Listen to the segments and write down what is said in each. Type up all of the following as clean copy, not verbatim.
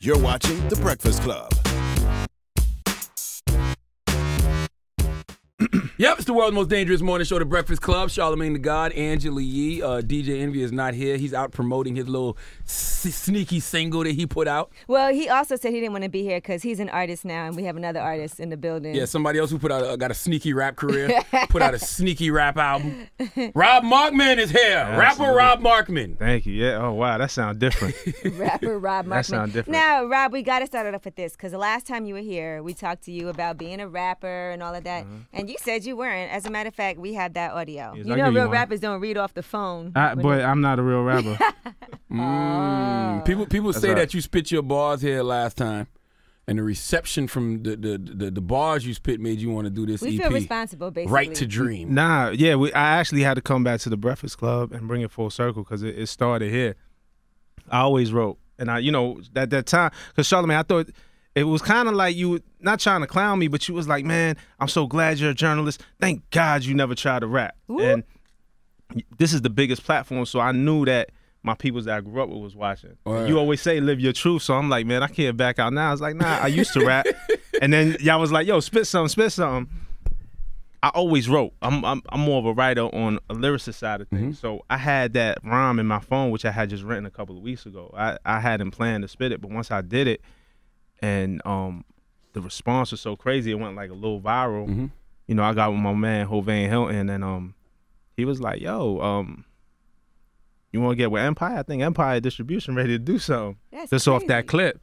You're watching The Breakfast Club. Yep, it's the world's most dangerous morning show, The Breakfast Club. Charlamagne the God, Angela Yee. DJ Envy is not here. He's out promoting his little sneaky single that he put out. Well, he also said he didn't want to be here because he's an artist now, and we have another artist in the building. Yeah, somebody else who put out got a sneaky rap career, put out a sneaky rap album. Rob Markman is here. Absolutely. Rapper Rob Markman. Thank you. Yeah. Oh, wow. That sounds different. Rapper Rob Markman. That sounds different. Now, Rob, we got to start it off with this because the last time you were here, we talked to you about being a rapper and all of that, and you said you weren't. As a matter of fact, we have that audio. Yes, you I'll know, give you real one. rappers don't read off the phone. But I'm not a real rapper. People say right. that you spit your bars here last time, and the reception from the bars you spit made you want to do this We EP. feel responsible, basically. Right to Dream. Nah, yeah. I actually had to come back to the Breakfast Club and bring it full circle because it started here. I always wrote. And at that time, because Charlamagne, I thought it was kind of like you were not trying to clown me, but you was like, man, I'm so glad you're a journalist. Thank God you never tried to rap. Ooh. And this is the biggest platform, so I knew that my peoples that I grew up with was watching. Right. You always say live your truth, so I'm like, man, I can't back out now. I was like, nah, I used to rap. And then y'all was like, yo, spit something. I always wrote. I'm more of a writer on a lyricist side of things. So I had that rhyme in my phone, which I had just written a couple of weeks ago. I hadn't planned to spit it, but once I did it, and the response was so crazy, it went like a little viral. I got with my man Hovain Hilton, and he was like, yo, you want to get with Empire? I think Empire Distribution ready to do something. That's just off crazy. that clip.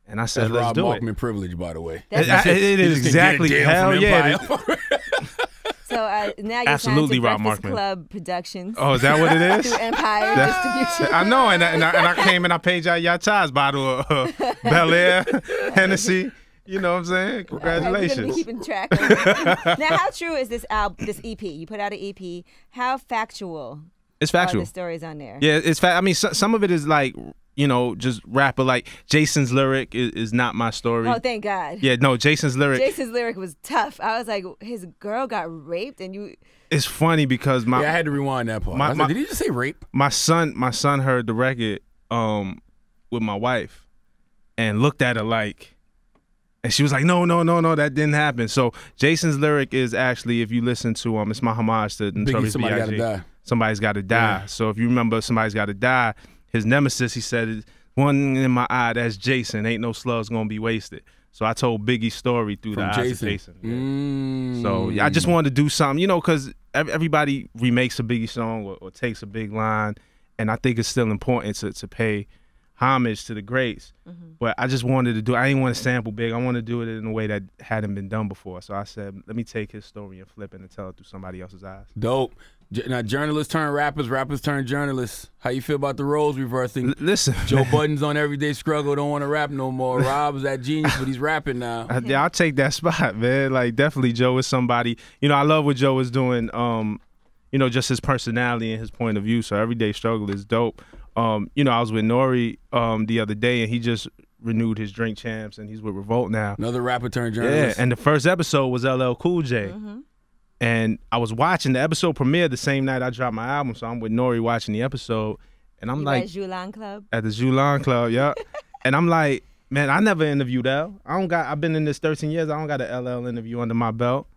And I said, That's let's Rob do Markman it. privilege, by the way. That's It is exactly. Hell yeah. So now you're Absolutely, signed to Rob Breakfast Markman. Club Productions. Oh, is that what it is? Through Empire Distribution. I know, and I came and I paid y'all ties bottle of Bel Air, Hennessy. You know what I'm saying? We're gonna be Congratulations. keeping track of it. Now, how true is this this EP? You put out an EP. How factual It's are factual. the stories on there? Yeah, it's fact. I mean, some of it is like, just rapper. Like Jason's lyric is not my story. Oh, thank God. Yeah, no, Jason's lyric. Jason's lyric was tough. I was like, his girl got raped, and you. It's funny because Yeah, I had to rewind that part. I was like, did he just say rape? my son heard the record with my wife and looked at her like, and she was like, no, that didn't happen. So Jason's lyric is actually, if you listen to it's my homage to Notorious Somebody B.I.G. Gotta Die. Somebody's Gotta Die. Yeah. So if you remember Somebody's Gotta Die, his nemesis, he said, one in my eye, that's Jason. Ain't no slugs gonna be wasted. So I told Biggie's story through From the eyes Jason. of Jason. Yeah. So yeah, I just wanted to do something, because everybody remakes a Biggie song or takes a big line, and I think it's still important to pay homage to the greats. But I just wanted to do. I didn't want to sample Big. I wanted to do it in a way that hadn't been done before. So I said, let me take his story and flip it and tell it through somebody else's eyes. Dope. Now, journalists turn rappers, rappers turn journalists. How you feel about the roles reversing? Listen, Joe Budden's on Everyday Struggle, don't want to rap no more. Rob's that genius, but he's rapping now. I'll take that spot, man. Like, definitely Joe is somebody. I love what Joe is doing. Just his personality and his point of view. So Everyday Struggle is dope. I was with Nori the other day, and he just renewed his Drink Champs, and he's with Revolt now. Another rapper turned Yeah, journalist. and the first episode was LL Cool J. And I was watching the episode premiere the same night I dropped my album, so I'm with Nori watching the episode, and I'm You like, at Julan Club? at the Julan Club, yeah. And I'm like, man, I never interviewed L. I've been in this 13 years. I don't got an LL interview under my belt.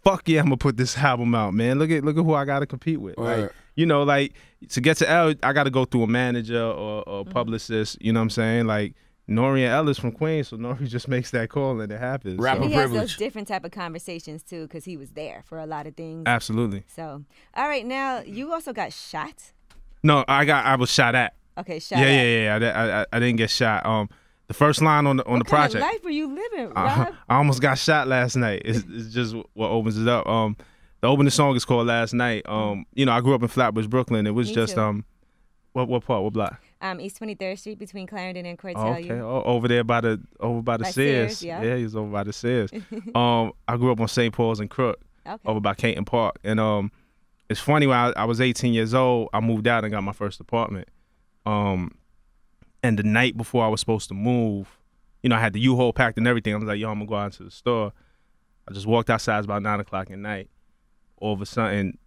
Fuck yeah, I'm gonna put this album out, man. Look at who I gotta compete with. Right. Like, to get to L, I gotta go through a manager or a publicist. You know what I'm saying? Like, Nori and L is from Queens, so Nori just makes that call and it happens. Rapper He has privilege. those different type of conversations too, because he was there for a lot of things. Absolutely. So, all right, now you also got shot. No, I was shot at. Okay, shot. Yeah. I didn't get shot. The first line on the What project. kind of life were you living, I Rob? almost got shot last night. It's just what opens it up. The opening song is called Last Night. I grew up in Flatbush, Brooklyn. It was Me just too. what part? What block? East 23rd Street between Clarendon and Oh, Cortelyou. okay. Over there by the By Sears. Sears, yeah. Yeah, he was over by the Sears. I grew up on St. Paul's and Crook, Okay. over by Caton Park. And it's funny, when I was 18 years old, I moved out and got my first apartment. And the night before I was supposed to move, I had the U-Haul packed and everything. I was like, yo, I'm gonna go out to the store. I just walked outside. It's about 9 o'clock at night. All of a sudden,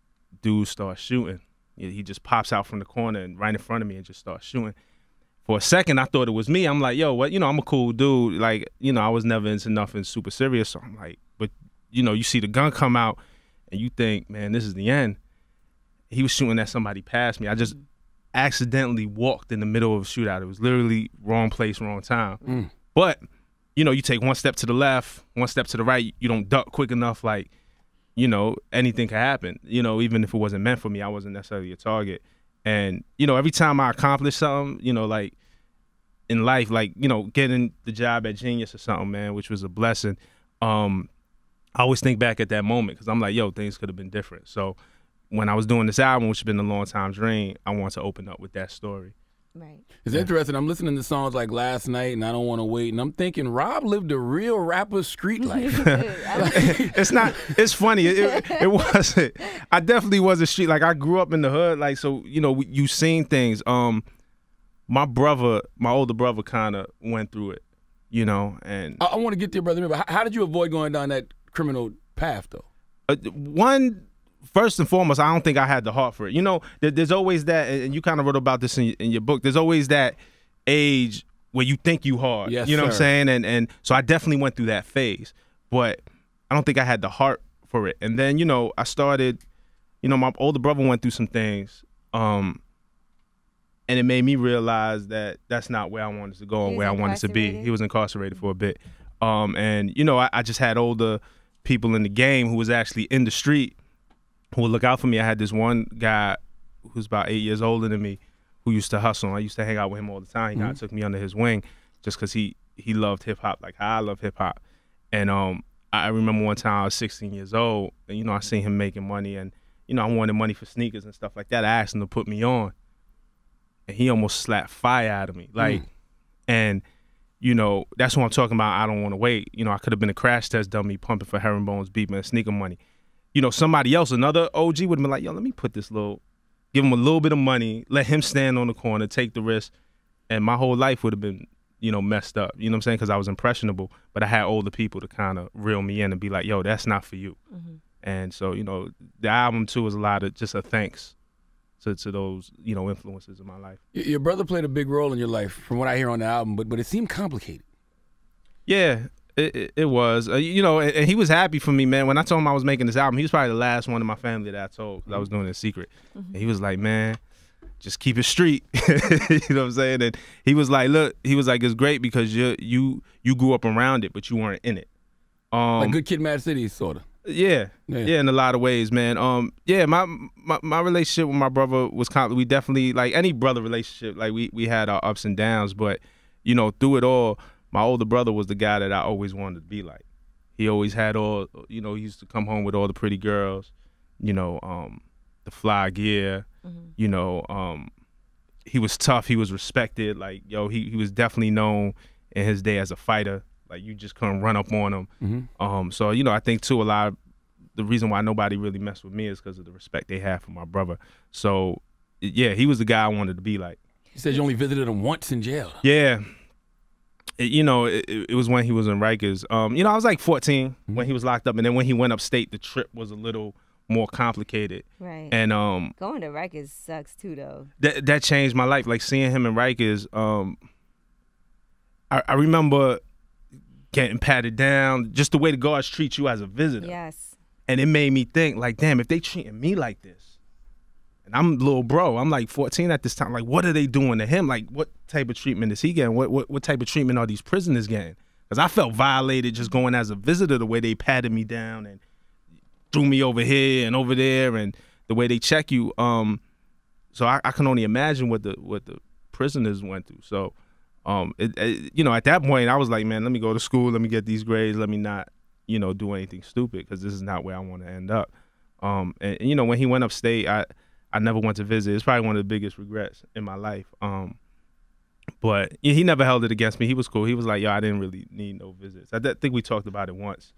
dude starts shooting. He just pops out from the corner and right in front of me and just starts shooting. for a second, I thought it was me. I'm like, yo, what? You know, I'm a cool dude. Like, you know, I was never into nothing super serious. So I'm like, but, you know, you see the gun come out and you think, man, this is the end. He was shooting at somebody past me. I just accidentally walked in the middle of a shootout. It was literally wrong place, wrong time. But, you know, you take one step to the left, one step to the right. You don't duck quick enough. Like, you know, anything could happen. You know, even if it wasn't meant for me, I wasn't necessarily a target. And, you know, every time I accomplish something, you know, like in life, like, you know, getting the job at Genius or something, man, which was a blessing. I always think back at that moment because I'm like, yo, things could have been different. So when I was doing this album, which has been a long time dream, I wanted to open up with that story. Right. It's interesting. I'm listening to songs like Last Night and I Don't Want to Wait, and I'm thinking Rob lived a real rapper street life. It's not. It's funny. It wasn't. I definitely was a street. Like I grew up in the hood. Like so, you know, you seen things. My older brother, kind of went through it. You know, and I want to get there, brother. But how did you avoid going down that criminal path, though? First and foremost, I don't think I had the heart for it. You know, there's always that, and you kind of wrote about this in your book. There's always that age where you think you hard. Yes, you know sir. what I'm saying? And so I definitely went through that phase, but I don't think I had the heart for it. And then, you know, I started, you know, my older brother went through some things, and it made me realize that that's not where I wanted to go and where I wanted to be. He was incarcerated for a bit. And, you know, I just had older people in the game who was actually in the street who would look out for me. I had this one guy who's about 8 years older than me who used to hustle. I used to hang out with him all the time. He kind of took me under his wing just because he loved hip-hop like how I love hip-hop. And I remember one time I was 16 years old, and, you know, I seen him making money, and, you know, I wanted money for sneakers and stuff like that. I asked him to put me on, and he almost slapped fire out of me. Like, and, you know, that's what I'm talking about. I don't want to wait. You know, I could have been a crash test dummy pumping for herringbones, beeping, and sneaker money. You know, somebody else, another OG would have been like, yo, let me put this give him a little bit of money, let him stand on the corner, take the risk, and my whole life would have been, you know, messed up. You know what I'm saying? Because I was impressionable, but I had older people to kind of reel me in and be like, yo, that's not for you. And so, you know, the album, too, is a lot of just a thanks to those, you know, influences in my life. Your brother played a big role in your life, from what I hear on the album, but it seemed complicated. Yeah. It was, you know, and he was happy for me, man. When I told him I was making this album, he was probably the last one in my family that I told because I was doing it in secret. And he was like, man, just keep it street. You know what I'm saying? And he was like, look, it's great because you grew up around it, but you weren't in it. Like Good Kid, Mad City, sort of. Yeah, in a lot of ways, man. Yeah, my relationship with my brother was we definitely, like any brother relationship, like we had our ups and downs, but, you know, through it all, my older brother was the guy that I always wanted to be like. He always had he used to come home with all the pretty girls, you know, the fly gear, you know, he was tough, he was respected, like, yo, he was definitely known in his day as a fighter. Like, you just couldn't run up on him. So, you know, I think, too, a lot of the reason why nobody really messed with me is because of the respect they had for my brother. So, yeah, he was the guy I wanted to be like. You said you only visited him once in jail. Yeah. You know, it was when he was in Rikers. You know, I was like 14 when he was locked up, and then when he went upstate, the trip was a little more complicated. Right. And going to Rikers sucks too, though. That changed my life. Like seeing him in Rikers, I remember getting patted down, just the way the guards treat you as a visitor. Yes. And it made me think, like, damn, if they treating me like this, and I'm a little bro, I'm like 14 at this time, like, what are they doing to him? Like, what type of treatment is he getting? What type of treatment are these prisoners getting? Because I felt violated just going as a visitor, the way they patted me down and threw me over here and over there, and the way they check you. So I can only imagine what the prisoners went through. So, you know, at that point, I was like, man, let me go to school, let me get these grades, let me not, you know, do anything stupid, because this is not where I want to end up. And you know, when he went upstate, I never went to visit. It's probably one of the biggest regrets in my life. But he never held it against me. He was cool. He was like, yo, I didn't really need no visits. I think we talked about it once.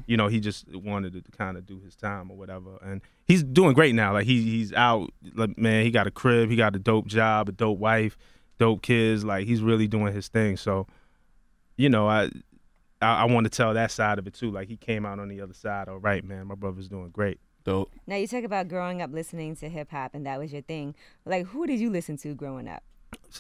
You know, he just wanted to kind of do his time or whatever. And he's doing great now. Like, he's out. Like, man, he got a crib. He got a dope job, a dope wife, dope kids. Like, he's really doing his thing. So, you know, I want to tell that side of it, too. Like, he came out on the other side. All right, man, my brother's doing great. Dope. Now, you talk about growing up listening to hip-hop, and that was your thing. Like, who did you listen to growing up?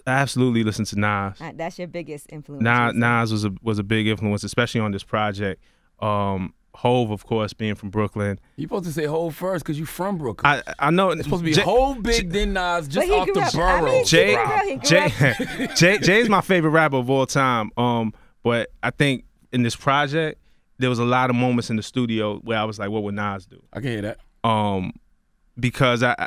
I absolutely listen to Nas. That's your biggest influence. Nas was a big influence, especially on this project. Hove, of course, being from Brooklyn. You supposed to say Hove first because you from Brooklyn. I know it's supposed to be Hove big, then Nas, just off the borough. Jay's my favorite rapper of all time. But I think in this project, there was a lot of moments in the studio where I was like, what would Nas do? I can hear that. Because I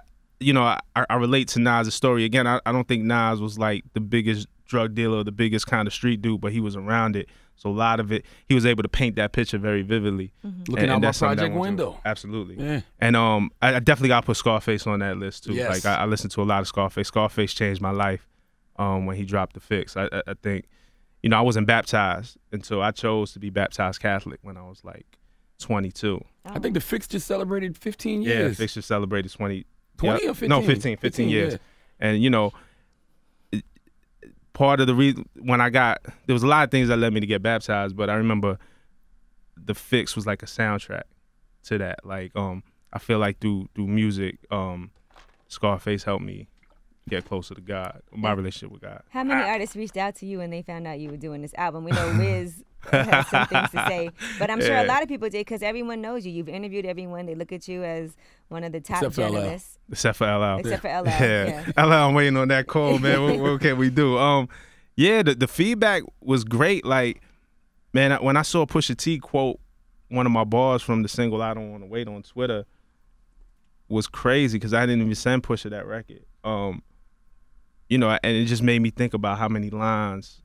relate to Nas' story. Again, I don't think Nas was like the biggest drug dealer, the biggest kind of street dude, but he was around it. So a lot of it, he was able to paint that picture very vividly. Looking out my project window. Absolutely. Yeah. And I definitely got to put Scarface on that list too. Yes. Like I listened to a lot of Scarface. Scarface changed my life when he dropped The Fix. I think, I wasn't baptized until I chose to be baptized Catholic when I was like 22. I think The Fix just celebrated 15 years. Yeah, Fix just celebrated 20 or 15? No, 15 years. Yeah. And part of the reason there was a lot of things that led me to get baptized, but I remember The Fix was like a soundtrack to that. Like I feel like through music, Scarface helped me get closer to God, my relationship with God. How many artists reached out to you when they found out you were doing this album? We know Wiz has some things to say, but I'm sure a lot of people did because everyone knows you. You've interviewed everyone. They look at you as one of the top journalists. Except for LL. Except for LL. Yeah. LL, I'm waiting on that call, man. What can we do? Yeah, the feedback was great. Like, man, when I saw Pusha T quote one of my bars from the single "I Don't Want to Wait" on Twitter, was crazy because I didn't even send Pusha that record. And it just made me think about how many lines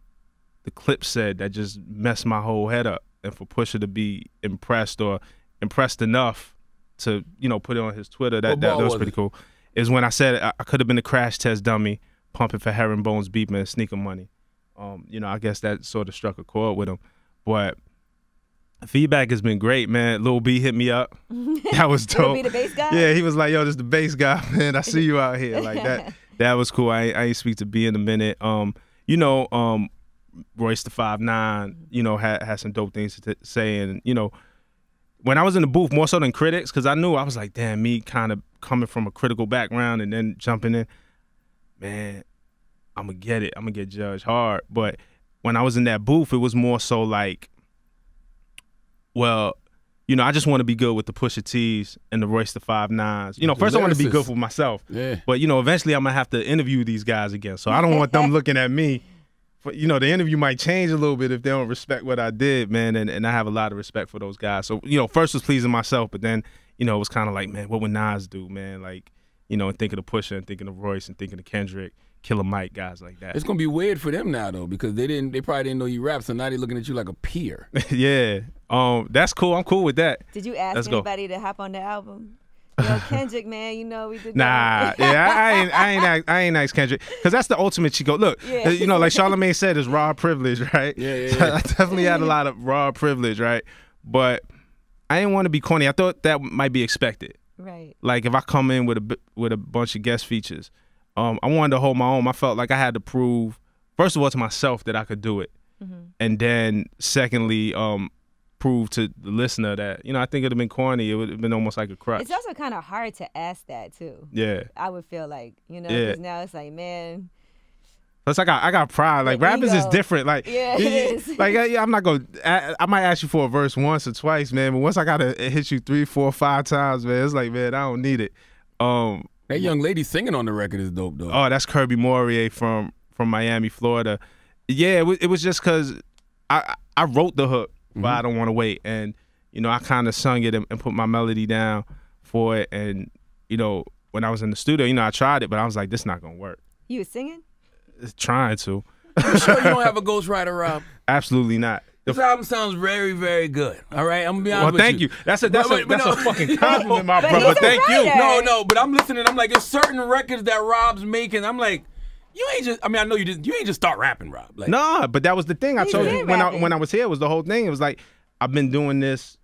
the clip said that just messed my whole head up. And for Pusha to be impressed or impressed enough to, put it on his Twitter, that was pretty cool. Is when I said I could have been a crash test dummy, pumping for herringbones, beeping, and sneaker money. I guess that sort of struck a chord with him. But feedback has been great, man. Lil B hit me up. That was dope. Lil B, the bass guy? Yeah, he was like, yo, this is the bass guy, man. I see you out here. Like that. That was cool. I ain't speak to B in a minute. Royce the 5'9", had some dope things to say. And, when I was in the booth, more so than critics, because I knew, I was like, damn, me kind of coming from a critical background and then jumping in, man, I'm going to get it. I'm going to get judged hard. But when I was in that booth, it was more so like, well, I just want to be good with the Pusha T's and the Royce the 5'9". First I want to be good for myself. Yeah. But, eventually I'm going to have to interview these guys again. So I don't want them looking at me. The interview might change a little bit if they don't respect what I did, man. And I have a lot of respect for those guys. So, first was pleasing myself, but then, it was kind of like, man, what would Nas do, man? Like, and thinking of Pusha and thinking of Royce and thinking of Kendrick, Killer Mike, guys like that. It's gonna be weird for them now though, because they probably didn't know you rap, so now they're looking at you like a peer. Yeah. That's cool. I'm cool with that. Did you ask anybody to hop on the album? Yo, Kendrick, man, we did that. Nah, yeah, I ain't asked Kendrick, because that's the ultimate Chico. Look, like Charlamagne said, it's raw privilege, right? Yeah. I definitely had a lot of raw privilege, right? But I didn't want to be corny. I thought that might be expected. Right. Like if I come in with a bunch of guest features, I wanted to hold my own. I felt like I had to prove, first of all, to myself that I could do it, and then secondly, prove to the listener that I think it'd have been corny. It would have been almost like a crutch. It's also kind of hard to ask that too. Yeah. I would feel like because now it's like, man. Plus, I got pride. Like rappers is different. Like it is. Like I'm not gonna. I might ask you for a verse once or twice, man. But once I gotta hit you 3, 4, 5 times, man, it's like, man, I don't need it. That young lady singing on the record is dope, though. Oh, that's Kirby Morier from Miami, Florida. Yeah, it was just because I wrote the hook, but I Don't Want to Wait, and I kind of sung it and put my melody down for it, and when I was in the studio, I tried it, but I was like, this is not gonna work. You was singing? Trying to. You sure you don't have a ghostwriter, Rob? Absolutely not. This album sounds very, very good. All right, I'm gonna be honest with you. Well, thank you. That's a fucking compliment, my brother. Thank you. No, but I'm listening. I'm like, there's certain records that Rob's making. I'm like, you ain't just. I mean, I know you didn't. You ain't just start rapping, Rob. Like, no, but that was the thing I told you when I was here. Was the whole thing. It was like, I've been doing this,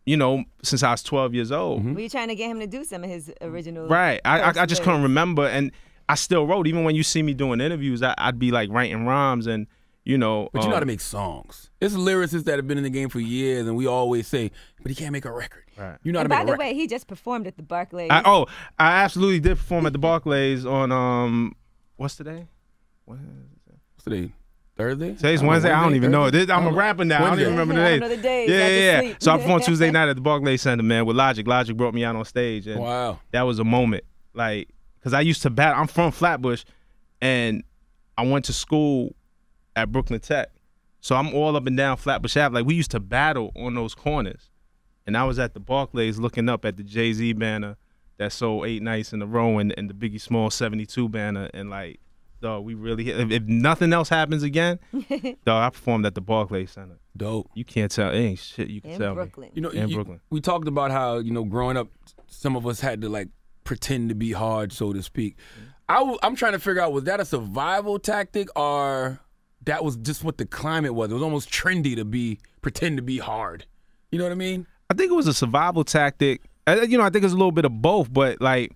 since I was 12 years old. Were you trying to get him to do some of his original? Right. I just couldn't remember, and I still wrote. Even when you see me doing interviews, I'd be like writing rhymes and. But you know how to make songs. There's lyricists that have been in the game for years, and we always say, but he can't make a record. Right. You know how to make a record. By the way, he just performed at the Barclays. I absolutely did perform at the Barclays on, what's today? What's today? Thursday? Today's Wednesday. I don't even know. I'm a rapper now. I don't even remember the I name. don't know the days. Yeah. So I performed Tuesday night at the Barclays Center, man, with Logic. Logic brought me out on stage. And wow. That was a moment. Like, because I used to battle. I'm from Flatbush, and I went to school at Brooklyn Tech. So I'm all up and down Flatbush Ave. Like, we used to battle on those corners. And I was at the Barclays looking up at the Jay-Z banner that sold 8 nights in a row and the Biggie Small 72 banner. And, like, dog, we really, if nothing else happens again, dog, I performed at the Barclays Center. Dope. You can't tell, it ain't shit you can In tell Brooklyn. me. You know, In Brooklyn. We talked about how, growing up, some of us had to, like, pretend to be hard, so to speak. I'm trying to figure out, was that a survival tactic or that was just what the climate was? It was almost trendy to pretend to be hard. You know what I mean? I think it was a survival tactic. I think it's a little bit of both, but, like,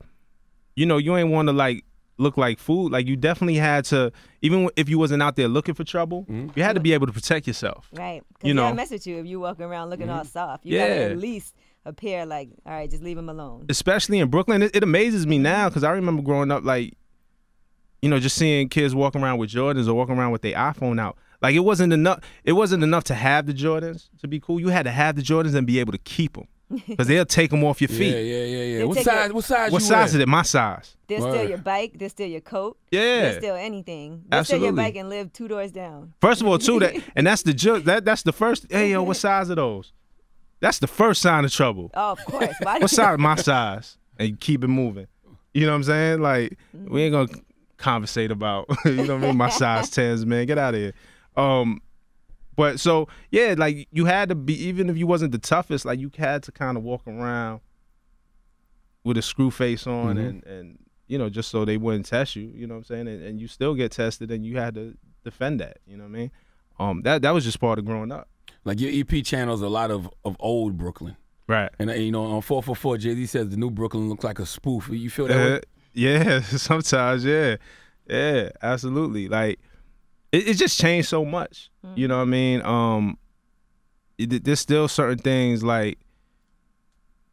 you ain't want to, like, look like food. Like, you definitely had to, even if you wasn't out there looking for trouble, you had to be able to protect yourself. Right. Because they'll mess with you if you walking around looking all soft. You gotta at least appear like, all right, just leave him alone. Especially in Brooklyn. It amazes me now because I remember growing up, like, just seeing kids walking around with Jordans or walking around with their iPhone out. Like, it wasn't enough to have the Jordans to be cool. You had to have the Jordans and be able to keep them. Because they'll take them off your feet. Yeah. What size is it? My size. They'll steal your bike. They'll steal your coat. Yeah. They'll steal anything. They'll steal your bike and live 2 doors down. First of all, too, that's the first, hey, yo, what size are those? That's the first sign of trouble. Oh, of course. What size? My size. And you keep it moving. You know what I'm saying? Like, we ain't going to conversate about, you know what I mean? My size 10s, man. Get out of here. But so, yeah, like, you had to be, even if you wasn't the toughest, like, you had to kind of walk around with a screw face on and just so they wouldn't test you, you know what I'm saying? And you still get tested and you had to defend that, you know what I mean? That was just part of growing up. Like, your EP channels a lot of old Brooklyn. Right. And, on 444, Jay-Z says the new Brooklyn looks like a spoof. You feel that way? Yeah, sometimes, yeah. Yeah, absolutely. Like, it just changed so much. You know what I mean? There's still certain things, like,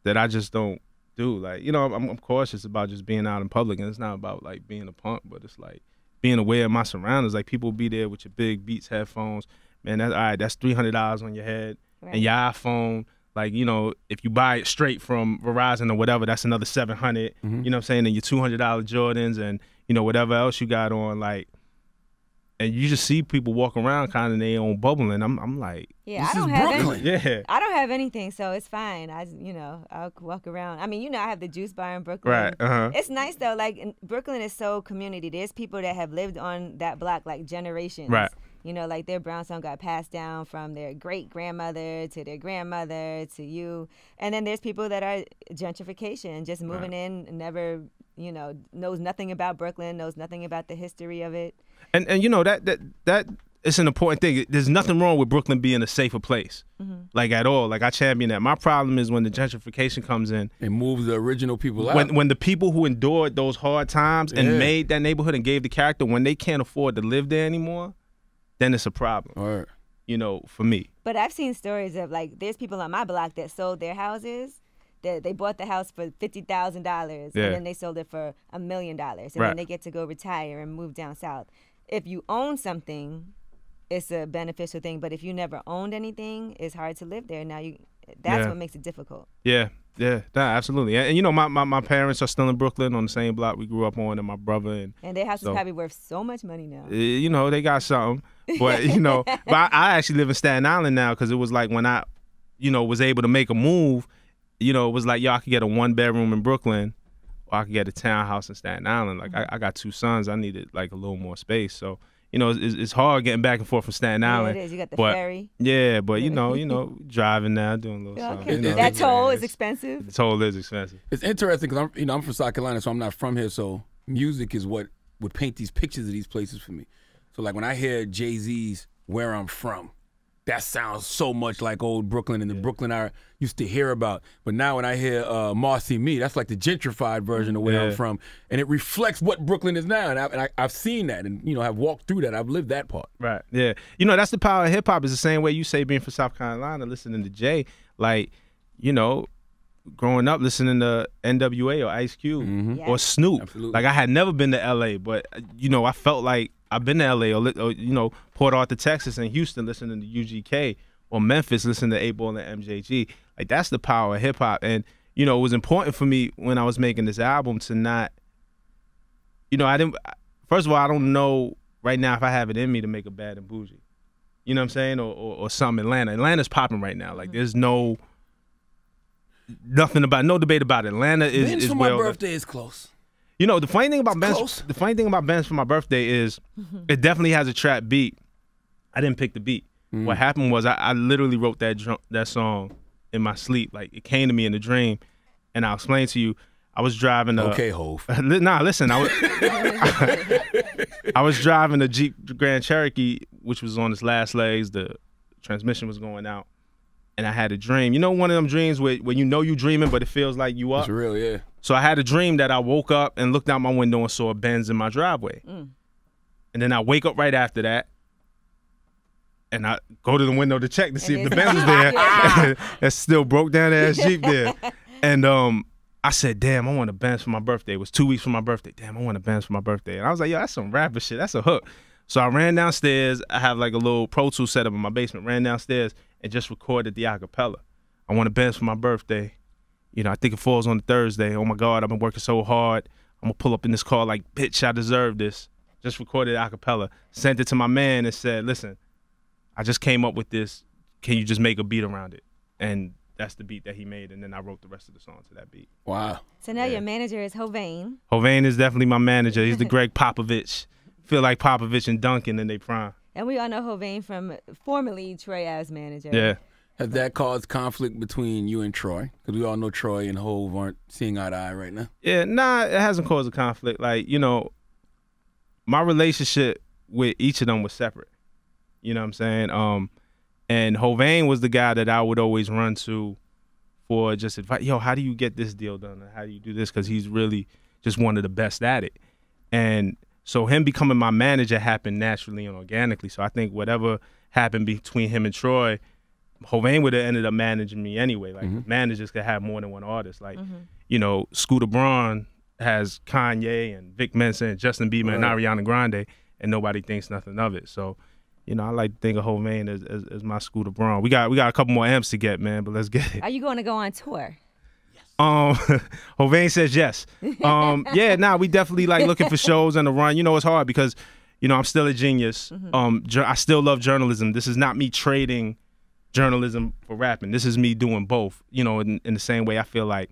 that I just don't do. Like, I'm cautious about just being out in public, and it's not about, like, being a punk, but it's, like, being aware of my surroundings. Like, people be there with your big Beats headphones. Man, that's $300 on your head. Right. And your iPhone, like, if you buy it straight from Verizon or whatever, that's another $700. You know what I'm saying? And your $200 Jordans and, whatever else you got on, like, and you just see people walk around kind of in their own bubble, and I'm like, yeah, this I don't is have Brooklyn. Yeah, I don't have anything, so it's fine. I'll walk around. I mean, I have the juice bar in Brooklyn. Right. It's nice though. Like, Brooklyn is so community. There's people that have lived on that block like generations. Right. Like, their brownstone got passed down from their great grandmother to their grandmother to you, and then there's people that are gentrification, just moving in, never, knows nothing about Brooklyn, knows nothing about the history of it. And that is an important thing. There's nothing wrong with Brooklyn being a safer place, like, at all. Like, I champion that. My problem is when the gentrification comes in. It moves the original people out. When the people who endured those hard times and made that neighborhood and gave the character, when they can't afford to live there anymore, then it's a problem. All right. For me. But I've seen stories of, like, there's people on my block that sold their houses. They bought the house for $50,000, and then they sold it for $1 million, and then they get to go retire and move down south. If you own something, it's a beneficial thing. But if you never owned anything, it's hard to live there. Now that's what makes it difficult. Yeah, absolutely. And my parents are still in Brooklyn on the same block we grew up on, and my brother and their house is probably worth so much money now. They got something, but but I actually live in Staten Island now because it was like when I, was able to make a move, it was like, I could get a 1-bedroom in Brooklyn, or I could get a townhouse in Staten Island. Like, I got 2 sons, I needed, like, a little more space, so. It's hard getting back and forth from Staten Island. Yeah, it is. You got the ferry. Yeah, but driving now, doing a little something. That toll is expensive. The toll is expensive. It's interesting because I'm from South Carolina, so I'm not from here. So music is what would paint these pictures of these places for me. So, like, when I hear Jay-Z's "Where I'm From," that sounds so much like old Brooklyn and the Brooklyn I used to hear about. But now when I hear Marcy Me, that's like the gentrified version of where I'm from. And it reflects what Brooklyn is now. And I've seen that and, I've walked through that. I've lived that part. Right, yeah. That's the power of hip-hop. Is the same way you say being from South Carolina, listening to Jay. Like, growing up listening to NWA or Ice Cube or Snoop. Absolutely. Like, I had never been to L.A., but, I felt like I've been to LA or you know, Port Arthur, Texas, and Houston listening to UGK, or Memphis listening to 8-Ball and MJG. Like, that's the power of hip hop. And you know, it was important for me when I was making this album to not, you know, first of all, I don't know right now if I have it in me to make a Bad and Bougie. You know what I'm saying? Or some Atlanta. Atlanta's popping right now. Like, there's no debate about it. Atlanta is for well. My birthday is close. You know, the funny thing about Ben's for my birthday is it definitely has a trap beat. I didn't pick the beat. What happened was I literally wrote that song in my sleep. Like, it came to me in a dream, and I'll explain to you. I was driving a Hov. Nah, listen. I was driving a Jeep Grand Cherokee, which was on its last legs. The transmission was going out, and I had a dream. You know, one of them dreams where you know you dreaming, but it feels like you up. It's real, yeah. So I had a dream that I woke up and looked out my window and saw a Benz in my driveway, and then I wake up right after that, and I go to the window to check to see if the Benz is there. That's still broke down ass Jeep there, and I said, damn, I want a Benz for my birthday. It was 2 weeks for my birthday. Damn, I want a Benz for my birthday. And I was like, yo, that's some rapper shit. That's a hook. So I ran downstairs. I have like a little Pro Tools setup in my basement. Ran downstairs and just recorded the acapella. I want a Benz for my birthday. You know, I think it falls on a Thursday. Oh my God, I've been working so hard. I'm gonna pull up in this car like, bitch, I deserve this. Just recorded acapella. Sent it to my man and said, listen, I just came up with this. Can you just make a beat around it? And that's the beat that he made, and then I wrote the rest of the song to that beat. Wow. So now your manager is Hovain. Hovain is definitely my manager. He's the Greg Popovich. Feel like Popovich and Duncan in their prime. And we all know Hovain from formerly Troy as manager. Yeah. Has that caused conflict between you and Troy? Because we all know Troy and Hov aren't seeing eye to eye right now. Yeah, nah, it hasn't caused a conflict. Like, you know, my relationship with each of them was separate. You know what I'm saying? And Hovain was the guy that I would always run to for just advice. Yo, how do you get this deal done? How do you do this? Because he's really just one of the best at it. And so him becoming my manager happened naturally and organically. So I think whatever happened between him and Troy, Hovain would have ended up managing me anyway. Like, managers could have more than one artist. Like, you know, Scooter Braun has Kanye and Vic Mensa and Justin Bieber and Ariana Grande, and nobody thinks nothing of it. So, you know, I like to think of Hovain as my Scooter Braun. We got a couple more amps to get, man, but let's get it. Are you going to go on tour? Hovain says yes. Yeah, we definitely like looking for shows and a run. You know, it's hard because, you know, I'm still a genius. I still love journalism. This is not me trading journalism for rapping. This is me doing both. You know, in the same way I feel like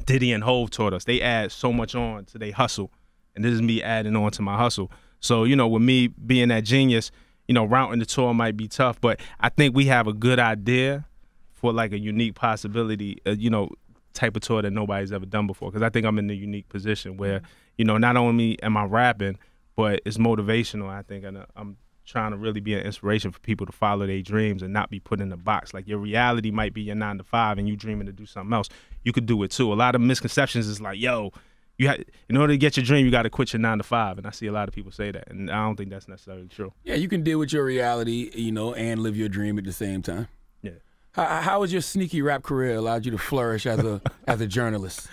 Diddy and Hov taught us. They add so much on to their hustle, and this is me adding on to my hustle. So, you know, with me being that genius, you know, routing the tour might be tough, but I think we have a good idea for like a unique possibility, you know, type of tour that nobody's ever done before. Because I think I'm in the unique position where, you know, not only am I rapping, but it's motivational, I think, and I'm trying to really be an inspiration for people to follow their dreams and not be put in a box. Like, your reality might be your 9 to 5 and you dreaming to do something else. You could do it too. A lot of misconceptions is like, yo, in order to get your dream, you got to quit your 9 to 5, and I see a lot of people say that, and I don't think that's necessarily true. Yeah, you can deal with your reality, you know, and live your dream at the same time. Yeah. How has your sneaky rap career allowed you to flourish as a journalist?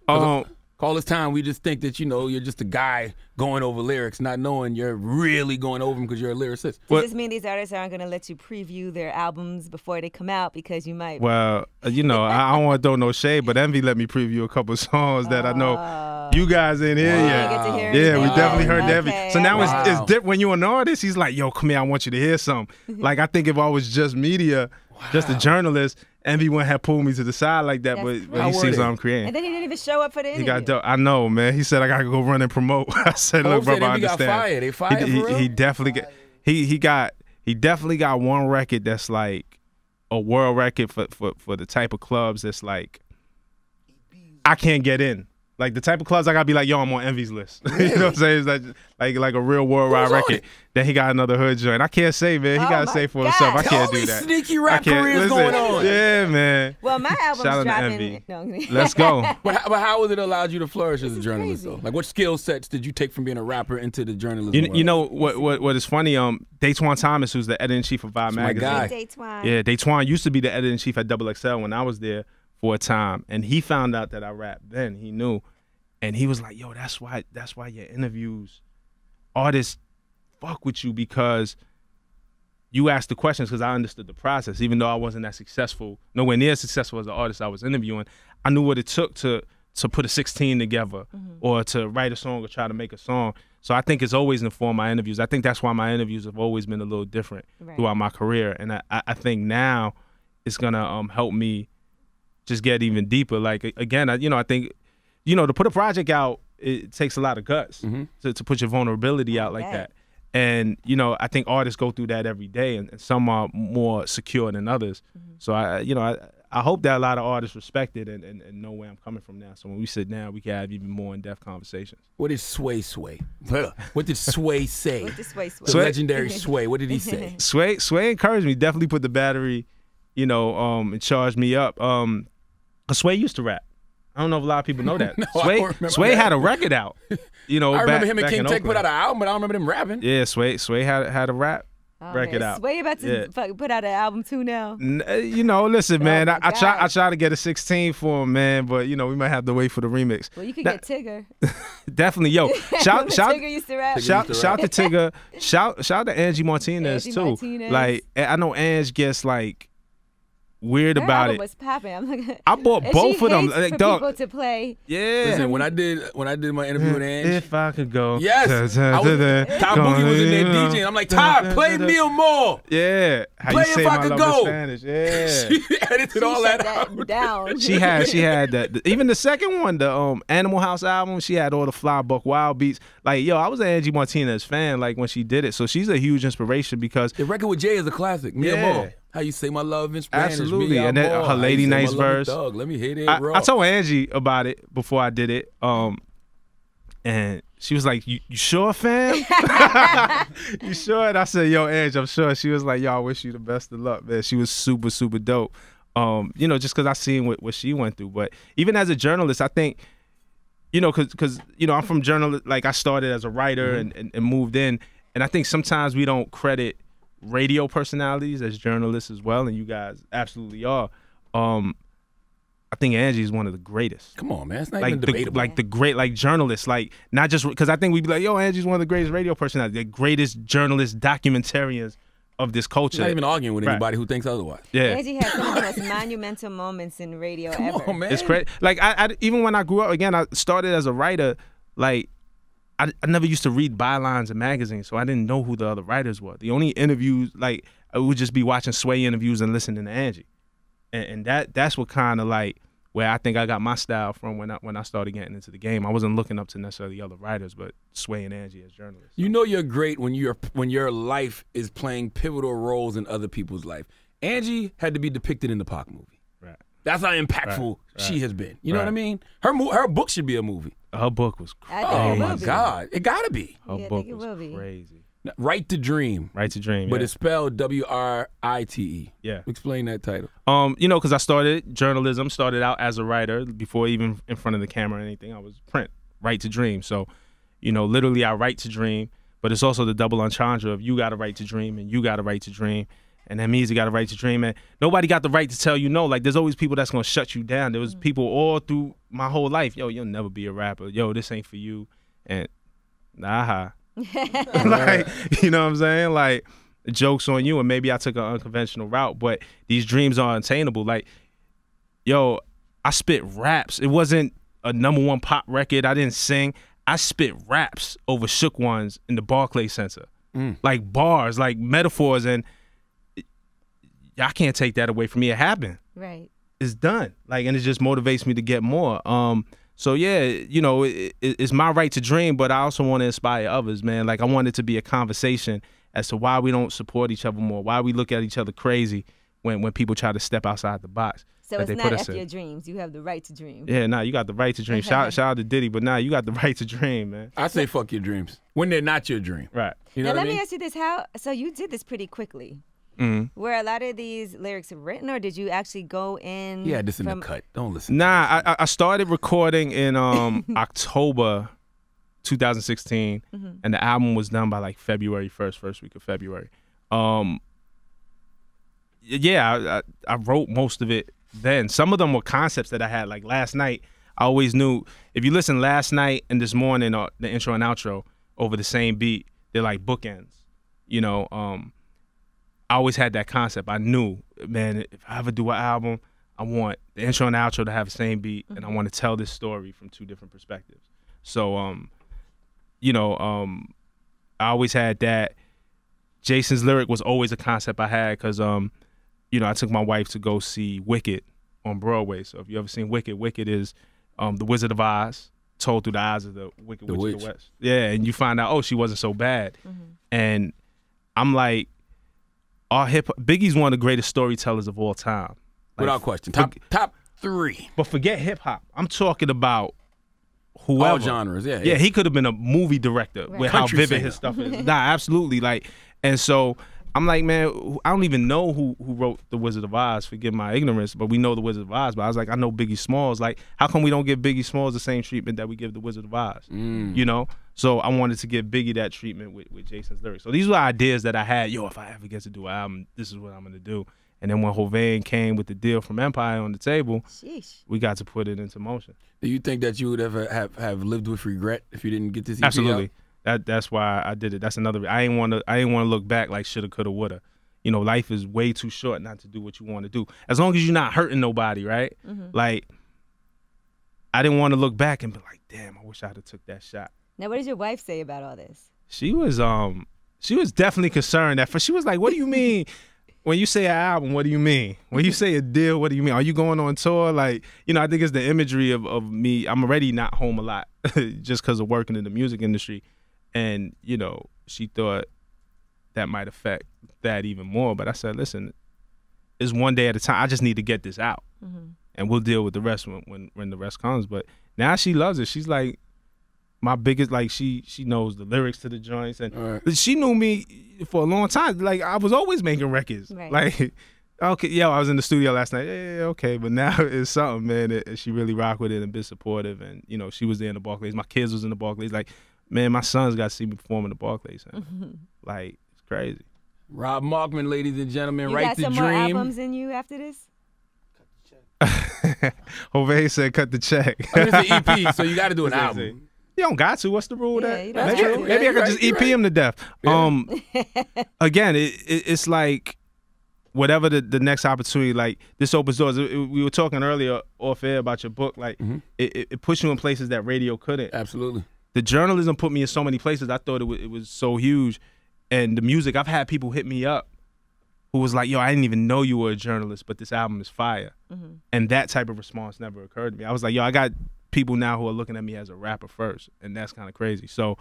All this time, we just think that, you know, you're just a guy going over lyrics, not knowing you're really going over them because you're a lyricist. Does this mean these artists aren't going to let you preview their albums before they come out because you might? Well, you know, I don't want to throw no shade, but Envy let me preview a couple songs that I know you guys ain't here yet. Yeah, we definitely heard Envy. So now it's different when you're an artist. He's like, yo, come here, I want you to hear something. Like, I think if I was just media, just a journalist, Envy wouldn't have pulled me to the side like that, but he sees what I'm creating. And then he didn't even show up for the interview. I know, man. He said, I got to go run and promote. I said, look, bro, I understand. Got fired. They fired for real? He definitely got, he definitely got one record that's like a world record for the type of clubs that's like, I can't get in. Like, the type of clubs I gotta be like, yo, I'm on Envy's list. You know what I'm saying? It's like a real worldwide record. Then he got another hood joint. I can't say, man. He gotta say for himself. I can't do that. Sneaky rap careers going on. Yeah, man. Well, my album's dropping. Let's go. But how has it allowed you to flourish as a journalist, though? Like, what skill sets did you take from being a rapper into the journalism world? You know what is funny? Daytwan Thomas, who's the editor-in-chief of Vibe magazine. My guy. Daytwan. Yeah, Daytwan used to be the editor-in-chief at XXL when I was there for a time, and he found out that I rapped then. He knew. And he was like, yo, that's why your interviews, artists fuck with you because you asked the questions because I understood the process. Even though I wasn't that successful, nowhere near as successful as the artist I was interviewing, I knew what it took to put a 16 together or to write a song or try to make a song. So I think it's always informed my interviews. I think that's why my interviews have always been a little different throughout my career. And I think now it's going to help me just get even deeper. Like, again, I think, to put a project out, it takes a lot of guts to put your vulnerability out like that. And, I think artists go through that every day, and some are more secure than others. So, I hope that a lot of artists respect it and know where I'm coming from now. So when we sit down, we can have even more in-depth conversations. What did Sway? What did Sway say? What did Sway? The legendary Sway. What did he say? Sway encouraged me. Definitely put the battery, and charged me up. Sway used to rap. I don't know if a lot of people know that. No, Sway had a record out. I remember him and King Tech Oakland. put out an album, but I don't remember them rapping. Yeah, Sway had a rap record out. Sway about to put out an album too now. Listen, man. my I try to get a 16 for him, man, but we might have to wait for the remix. Well, you could get Tigger. Definitely, yo. Shout Tigger used to rap. Shout to Tigger. Shout to Angie Martinez too. Martinez. Like, I know Ange gets like weird Her about album it. was popping. I'm like, I bought both of them. For Like, dog. people to play. Yeah. Listen, when I did my interview with Ange, If I could go. yes, Todd Boogie was in there DJing. I'm like, Todd, play Meal More. Yeah. How Play you If say I my Could love Go. in Spanish. Yeah. She edited all shut that out. down. She had that. Even the second one, the Animal House album, she had all the Fly Buck Wild beats. Like, yo, I was an Angie Martinez fan, like, when she did it. So she's a huge inspiration because The record with Jay is a classic. Me More. How you say my love in Spanish? Absolutely. Me And then amor. her How you Lady say my Nice love in verse. Thug? Let me hit it raw. I told Angie about it before I did it. And she was like, you sure, fam? You sure? And I said, yo, Angie, I'm sure. She was like, yo, I wish you the best of luck, man. She was super, super dope. Just because I seen what she went through. But even as a journalist, I think, because I'm from journalist. Like, I started as a writer and moved in. And I think sometimes we don't credit radio personalities as journalists as well, and you guys absolutely are. I think Angie is one of the greatest. Come on, man. It's not Like even debatable. the great journalists, like not just because I think we'd be like, yo, Angie's one of the greatest radio personalities, the greatest journalists, documentarians of this culture. Not even arguing with anybody who thinks otherwise. Yeah. Angie had some of the most monumental moments in radio ever. Come on, man. It's crazy. Like I even when I grew up, again, I started as a writer. Like I never used to read bylines in magazines, so I didn't know who the other writers were. The only interviews, like, I would just be watching Sway interviews and listening to Angie, and that's what kind of like where I think I got my style from when I started getting into the game. I wasn't looking up to necessarily other writers, but Sway and Angie as journalists. So. You know you're great when your life is playing pivotal roles in other people's life. Angie had to be depicted in the Pac movie. Right. That's how impactful she has been. You know what I mean? Her book should be a movie. Her book was crazy. Oh my God, it gotta be. Her Yeah, I book think it was will be. crazy. Right to Dream. Right to Dream. But yeah. it's spelled WRITE. Yeah. Explain that title. Because I started journalism, started out as a writer before even in front of the camera or anything. I was print, Right to Dream. So, literally I write to dream, but it's also the double entendre of you got a right to dream and you got a right to dream. And that means you got a right to dream. And nobody got the right to tell you no. Like, there's always people that's going to shut you down. There was people all through my whole life. Yo, you'll never be a rapper. Yo, this ain't for you. And nah. Like, you know what I'm saying? Like, joke's on you. And maybe I took an unconventional route, but these dreams are unattainable. Like, yo, I spit raps. It wasn't a #1 pop record. I didn't sing. I spit raps over Shook Ones in the Barclays Center. Like bars, like metaphors, and I can't take that away from me. It happened. Right. It's done. Like, and it just motivates me to get more. So yeah, it's my right to dream, but I also want to inspire others, man. Like, I want it to be a conversation as to why we don't support each other more, why we look at each other crazy when people try to step outside the box. So that it's they not put us after in. your dreams. You have the right to dream. Yeah, nah, you got the right to dream. Shout out to Diddy, but nah, you got the right to dream, man. I say fuck your dreams when they're not your dream. Right. You know Now what I let mean? me ask you this: so you did this pretty quickly? Were a lot of these lyrics written, or did you actually go in? Yeah, this in the from- cut. Don't listen. Nah, I started recording in October 2016, and the album was done by like February 1st, first week of February. Yeah, I wrote most of it then. Some of them were concepts that I had. Like last night, I always knew if you listen last night and this morning, or the intro and outro over the same beat, they're like bookends. You know, I always had that concept. I knew, man, if I ever do an album, I want the intro and outro to have the same beat, and I want to tell this story from 2 different perspectives. So, you know, I always had that. Jason's lyric was always a concept I had because, you know, I took my wife to go see Wicked on Broadway. So if you ever seen Wicked, Wicked is the Wizard of Oz told through the eyes of the Wicked Witch of the West. Yeah, and you find out, oh, she wasn't so bad. And I'm like, Biggie's one of the greatest storytellers of all time. Like, without question. Top 3. But forget hip hop. I'm talking about whoever. All genres, yeah. Yeah, he could have been a movie director with how Country vivid singer. his stuff is. Nah, absolutely. Like, and so I'm like, man, I don't even know who wrote The Wizard of Oz. Forgive my ignorance, but we know The Wizard of Oz. But I was like, I know Biggie Smalls. Like, how come we don't give Biggie Smalls the same treatment that we give The Wizard of Oz? You know? So I wanted to give Biggie that treatment with Jason's lyrics. So these were ideas that I had. Yo, if I ever get to do an album, this is what I'm going to do. And then when Hovain came with the deal from Empire on the table, we got to put it into motion. Do you think that you would ever have lived with regret if you didn't get this EP Absolutely. out? That's why I did it. That's another. I ain't want to look back like shoulda, coulda, woulda. You know, life is way too short not to do what you want to do. As long as you're not hurting nobody, right? Like, I didn't want to look back and be like, damn, I wish I'd have took that shot. Now, what does your wife say about all this? She was definitely concerned. She was like, what do you mean? When you say an album, what do you mean? When you say a deal, what do you mean? Are you going on tour? Like, you know, I think it's the imagery of me. I'm already not home a lot just because of working in the music industry. And, you know, she thought that might affect that even more. But I said, listen, it's one day at a time. I just need to get this out. And we'll deal with the rest when the rest comes. But now she loves it. She's like my biggest, like, she knows the lyrics to the joints. And she knew me for a long time. Like, I was always making records. Like, okay, yo, I was in the studio last night. Yeah, okay. But now it's something, man. And she really rocked with it and been supportive. And, you know, she was there in the Barclays. My kids was in the Barclays. Like, man, my sons got to see me perform in the Barclays. Like, it's crazy. Rob Markman, ladies and gentlemen, You Write got the some Dream. more albums in you after this? Jose said, "Cut the check." I mean, it's an EP, so you got to do an album. You don't got to. What's the rule? Yeah, you That don't have to. maybe I could just EP him to death. Yeah. Again, it's like whatever the next opportunity. Like, this opens doors. We were talking earlier off air about your book. Like, it puts you in places that radio couldn't. Absolutely. The journalism put me in so many places. I thought it was so huge, and the music. I've had people hit me up who was like, yo, I didn't even know you were a journalist, but this album is fire. And that type of response never occurred to me. I was like, yo, I got people now who are looking at me as a rapper first, and that's kind of crazy. So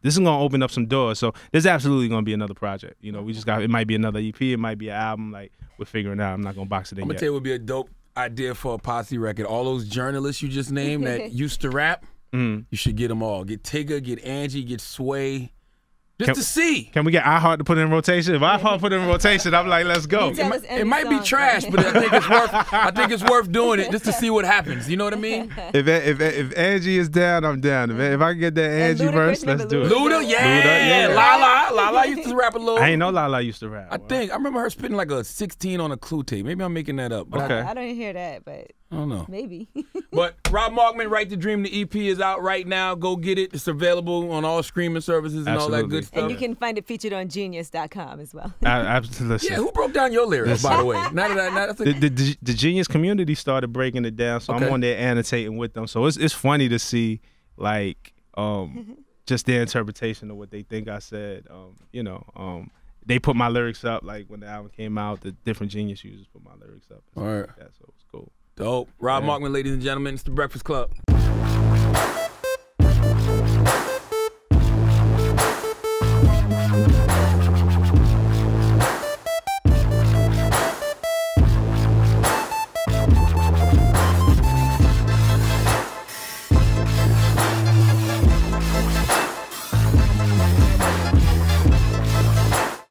this is going to open up some doors. So there's absolutely going to be another project. You know, it might be another EP, it might be an album. Like, we're figuring it out. I'm not going to box it in I'm going to tell you what would be a dope idea for a posse record. All those journalists you just named that used to rap, you should get them all. Get Tigger, get Angie, get Sway. Just to see. Can we get iHeart to put in rotation? If iHeart put in rotation, I'm like, let's go. It might be trash, but I think it's worth doing it just to see what happens. You know what I mean? If Angie is down, I'm down. If I can get that Angie verse, let's do it. Luda, yeah. Lala used to rap a little. I ain't know Lala used to rap. I remember her spitting like a 16 on a Clue tape. Maybe I'm making that up. But Okay. I don't hear that, but I don't know. maybe. But Rob Markman, Write the Dream, the EP is out right now. Go get it. It's available on all streaming services and all that Absolutely. good stuff. And you can find it featured on Genius.com as well. Listen. Yeah, who broke down your lyrics, by the way? The Genius community started breaking it down, so Okay. I'm on there annotating with them. So it's funny to see, like, just their interpretation of what they think I said. They put my lyrics up, like, when the album came out, the different Genius users put my lyrics up. All right. Yeah, so it's cool. Dope. Rob Markman, ladies and gentlemen, it's The Breakfast Club.